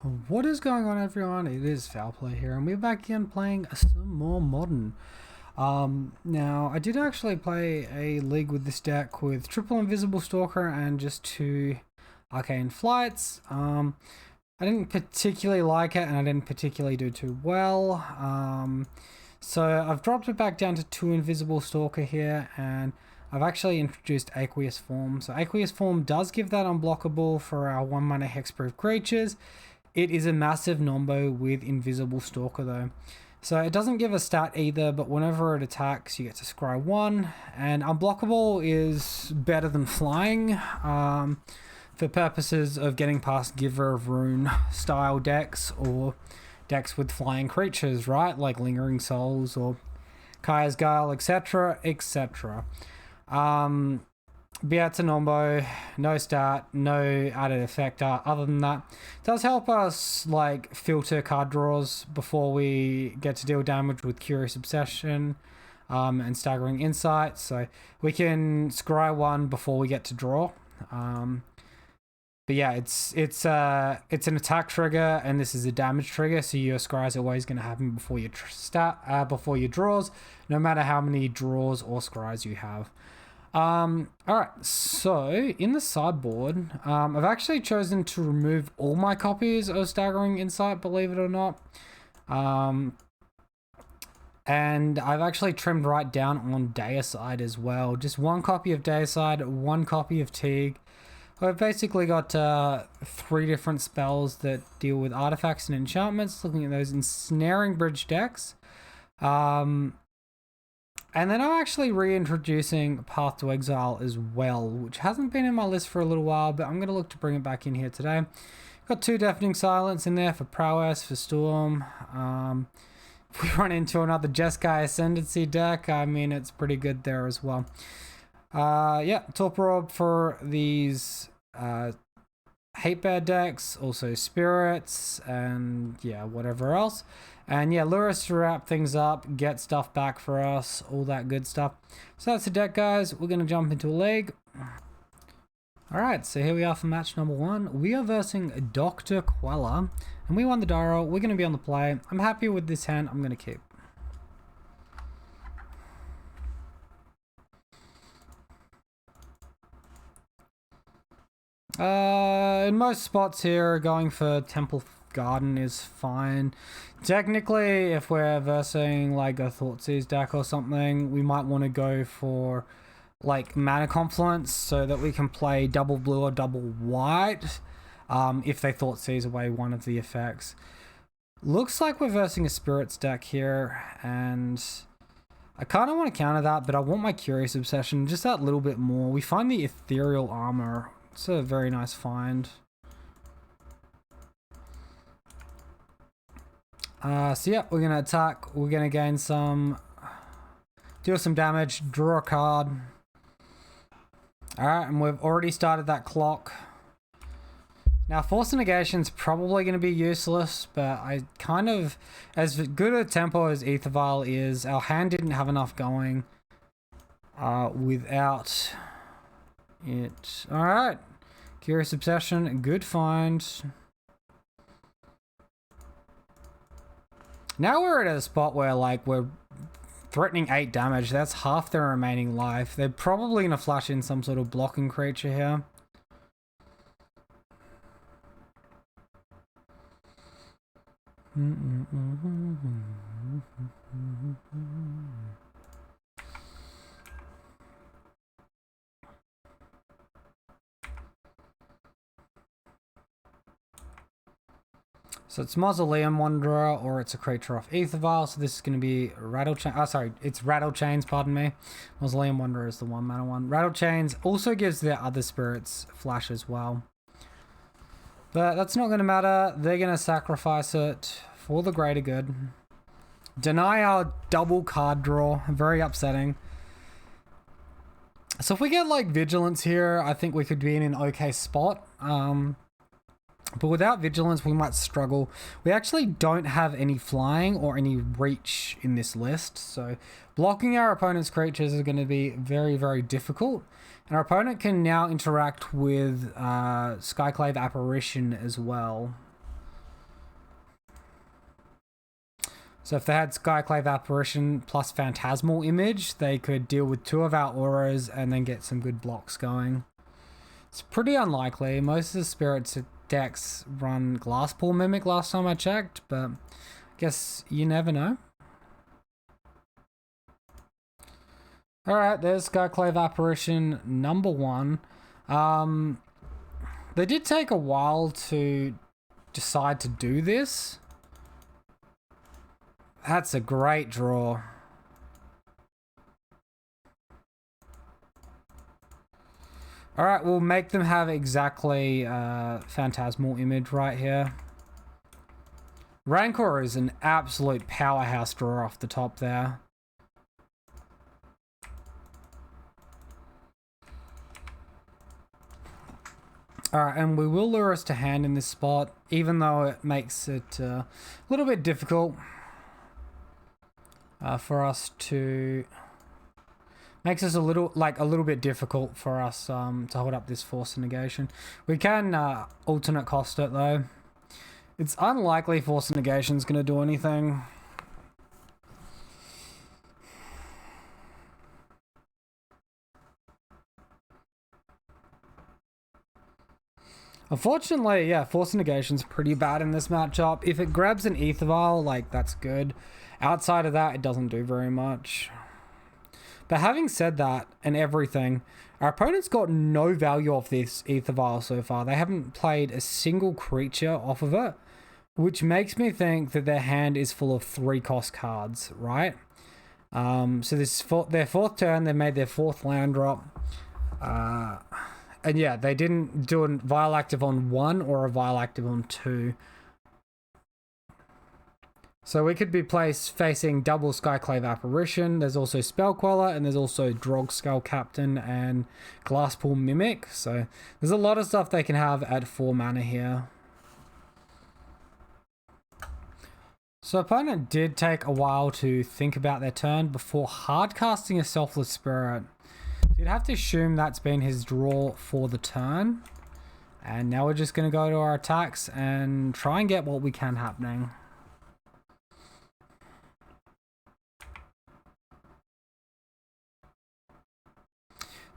What is going on, everyone? It is Foul Play here, and we're back again playing some more Modern. Now, I did actually play a league with this deck with triple Invisible Stalker and just two Arcane Flights. I didn't particularly like it, and I didn't particularly do too well. So I've dropped it back down to two Invisible Stalker here, and I've actually introduced Aqueous Form. So Aqueous Form does give that unblockable for our 1 mana hexproof creatures. It is a massive nombo with Invisible Stalker though. So it doesn't give a stat either, but whenever it attacks, you get to scry 1. And unblockable is better than flying for purposes of getting past Giver of Rune style decks or decks with flying creatures, right? Like Lingering Souls or Kaya's Guile, etc., etc. But yeah, it's a nombo, no stat, no added effect. Other than that, it does help us like filter card draws before we get to deal damage with Curious Obsession and Staggering Insight. So we can scry 1 before we get to draw. But yeah, it's an attack trigger, and this is a damage trigger. So your scry is always going to happen before your before your draws, no matter how many draws or scries you have. Alright, so in the sideboard, I've actually chosen to remove all my copies of Staggering Insight, believe it or not. And I've actually trimmed right down on Deicide as well. Just 1 copy of Deicide, 1 copy of Teague. I've basically got 3 different spells that deal with artifacts and enchantments, looking at those Ensnaring Bridge decks. And then I'm actually reintroducing Path to Exile as well, which hasn't been in my list for a little while, but I'm going to look to bring it back in here today. Got 2 Deafening Silence in there for Prowess, for Storm. If we run into another Jeskai Ascendancy deck, I mean, it's pretty good there as well. Yeah, Torpor Orb for these Hate Bear decks, also Spirits, and yeah, whatever else. And yeah, Lurus to wrap things up, get stuff back for us, all that good stuff. So that's the deck, guys. We're going to jump into a league. Alright, so here we are for match number 1. We are versing Dr. Queller, and we won the die roll. We're going to be on the play. I'm happy with this hand. I'm going to keep. In most spots here, going for Temple Garden is fine. Technically, if we're versing like a Thoughtseize deck or something, we might want to go for like Mana Confluence so that we can play double blue or double white if they Thoughtseize away one of the effects. Looks like we're versing a Spirits deck here, and I kind of want to counter that, but I want my Curious Obsession just that little bit more. We find the Ethereal Armor. It's a very nice find. So yeah, we're going to attack. We're going to gain some, deal some damage, draw a card. Alright, and we've already started that clock. Now, Force Negation's probably going to be useless, but I kind of, as good a tempo as Aether Vial is, our hand didn't have enough going without it. Alright, Curious Obsession, good find. Now we're at a spot where like we're threatening 8 damage. That's half their remaining life. They're probably going to flash in some sort of blocking creature here. So it's Mausoleum Wanderer, or it's a creature off Aether Vial. So this is going to be Rattle Chain. Oh, sorry, it's Rattle Chains, pardon me. Mausoleum Wanderer is the 1 mana one. Rattle Chains also gives their other spirits flash as well. But that's not going to matter. They're going to sacrifice it for the greater good. Deny our double card draw. Very upsetting. So if we get like Vigilance here, I think we could be in an okay spot. But without Vigilance, we might struggle. We actually don't have any flying or any reach in this list. So blocking our opponent's creatures is going to be very, very difficult. And our opponent can now interact with Skyclave Apparition as well. So if they had Skyclave Apparition plus Phantasmal Image, they could deal with 2 of our auras and then get some good blocks going. It's pretty unlikely. Most of the Spirits decks run Glasspool Mimic last time I checked, but I guess you never know. Alright, there's Skyclave Apparition number 1. They did take a while to decide to do this. That's a great draw. Alright, we'll make them have exactly Phantasmal Image right here. Rancor is an absolute powerhouse draw off the top there. Alright, and we will lure us to hand in this spot, even though it makes it a little bit difficult for us to... Makes us a little bit difficult for us to hold up this Force of Negation. We can alternate cost it though. It's unlikely Force of Negation's going to do anything. Unfortunately, yeah, Force of Negation's pretty bad in this matchup. If it grabs an Aether Vial, like, that's good. Outside of that, it doesn't do very much. But having said that, and everything, our opponent's got no value off this Aether Vial so far. They haven't played a single creature off of it, which makes me think that their hand is full of 3-cost cards, right? So this their 4th turn, they made their 4th land drop. And yeah, they didn't do a Vial Active on 1 or a Vial Active on 2. So we could be facing double Skyclave Apparition. There's also Spell Queller, and there's also Drog Skull Captain and Glasspool Mimic. So there's a lot of stuff they can have at 4 mana here. So opponent did take a while to think about their turn before hard casting a Selfless Spirit. You'd have to assume that's been his draw for the turn. And now we're just going to go to our attacks and try and get what we can happening.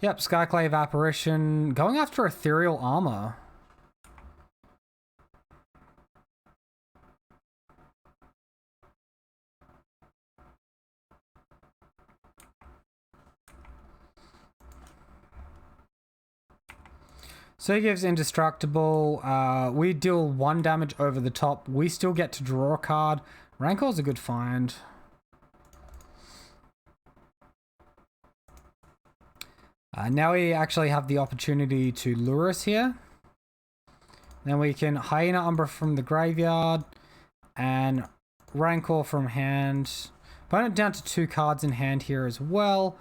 Yep, Skyclave Apparition going after Ethereal Armor. So he gives Indestructible. We deal 1 damage over the top. We still get to draw a card. Rancor's a good find. Now we actually have the opportunity to lure us here. Then we can Hyena Umbra from the graveyard and Rancor from hand. Opponent down to 2 cards in hand here as well.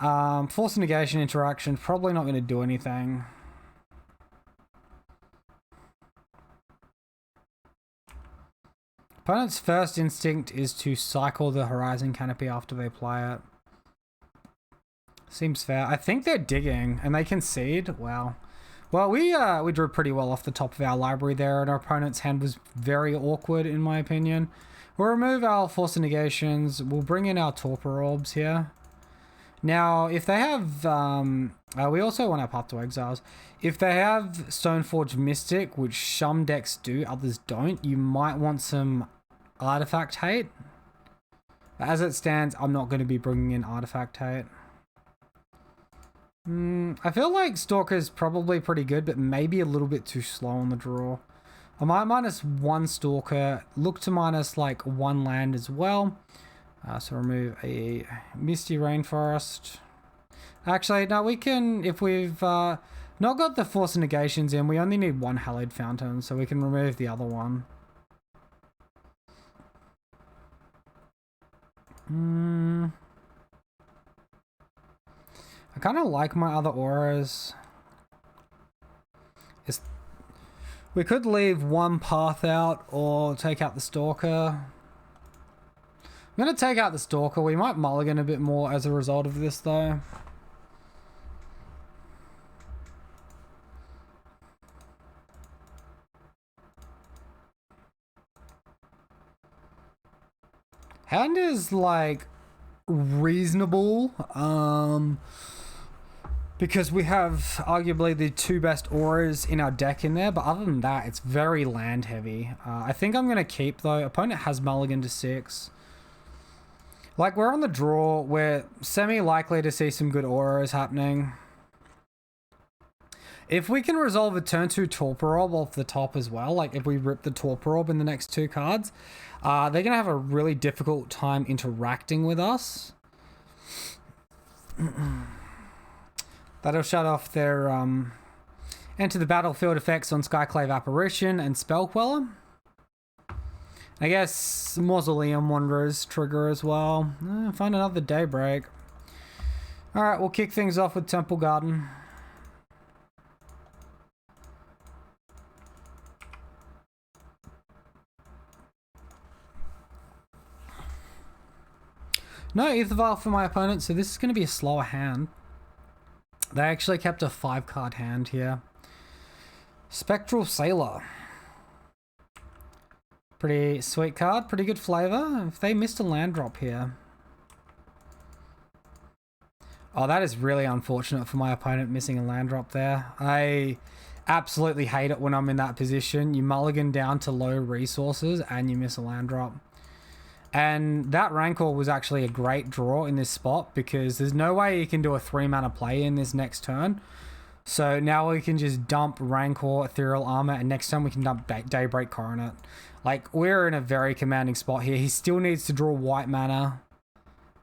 Force of Negation interaction, probably not going to do anything. Opponent's first instinct is to cycle the Horizon Canopy after they play it. Seems fair. I think they're digging and they concede. Wow. Well, we drew pretty well off the top of our library there, and our opponent's hand was very awkward in my opinion. We'll remove our Force of Negations. We'll bring in our Torpor Orbs here. Now, if they have... we also want our Path to Exiles. If they have Stoneforge Mystic, which some decks do, others don't, you might want some Artifact Hate. As it stands, I'm not going to be bringing in Artifact Hate. I feel like Stalker's probably pretty good, but maybe a little bit too slow on the draw. I might minus 1 Stalker, look to minus like 1 land as well. So remove a Misty Rainforest. Actually, no, we can, if we've not got the Force of Negations in, we only need 1 Hallowed Fountain, so we can remove the other one. I kind of like my other auras. We could leave 1 path out or take out the Stalker. I'm going to take out the Stalker. We might mulligan a bit more as a result of this though. Hand is like reasonable, because we have arguably the 2 best auras in our deck in there, but other than that, it's very land heavy. I think I'm going to keep though. Opponent has mulligan to 6. Like, we're on the draw. We're semi-likely to see some good auras happening. If we can resolve a turn 2 Torpor Orb off the top as well, like if we rip the Torpor Orb in the next 2 cards, they're going to have a really difficult time interacting with us. That'll shut off their enter the battlefield effects on Skyclave Apparition and Spell Queller. I guess Mausoleum Wanderers trigger as well. Find another Daybreak. Alright, we'll kick things off with Temple Garden. No Ether Vial for my opponent, so this is going to be a slower hand. They actually kept a 5-card hand here. Spectral Sailor. Pretty sweet card, pretty good flavor. If they missed a land drop here. Oh, that is really unfortunate for my opponent missing a land drop there. I absolutely hate it when I'm in that position. You mulligan down to low resources and you miss a land drop. And that Rancor was actually a great draw in this spot because there's no way you can do a 3-mana play in this next turn. So now we can just dump Rancor, Ethereal Armor, and next time we can dump Daybreak Coronet. Like, we're in a very commanding spot here. He still needs to draw white mana.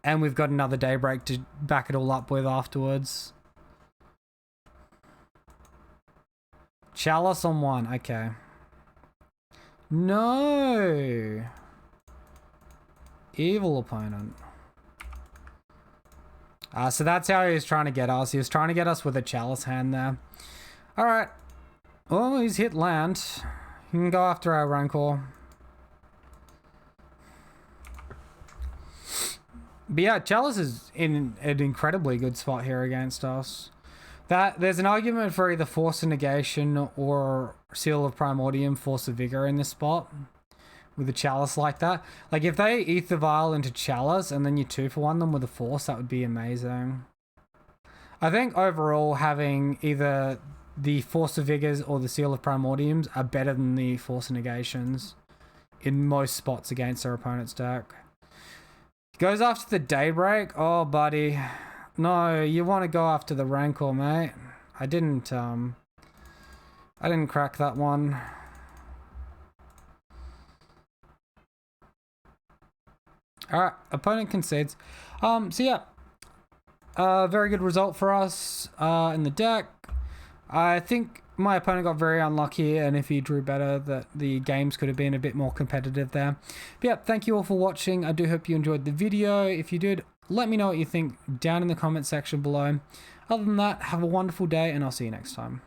And we've got another Daybreak to back it all up with afterwards. Chalice on 1, okay. No! Evil opponent. So that's how he was trying to get us. He was trying to get us with a Chalice hand there. Alright. Well, he's hit land. He can go after our Rancor. But yeah, Chalice is in an incredibly good spot here against us. There's an argument for either Force of Negation or Seal of Primordium, Force of Vigor in this spot. With a Chalice like that. Like, if they Ether Vial into Chalice and then you 2-for-1 them with a Force, that would be amazing. I think overall having either the Force of Vigors or the Seal of Primordiums are better than the Force of Negations in most spots against their opponent's deck. Goes after the Daybreak. Oh, buddy. No, you want to go after the Rancor, mate. I didn't crack that one. Alright, opponent concedes. So yeah, very good result for us in the deck. I think my opponent got very unlucky, and if he drew better, that the games could have been a bit more competitive there. But yeah, thank you all for watching. I do hope you enjoyed the video. If you did, let me know what you think down in the comment section below. Other than that, have a wonderful day, and I'll see you next time.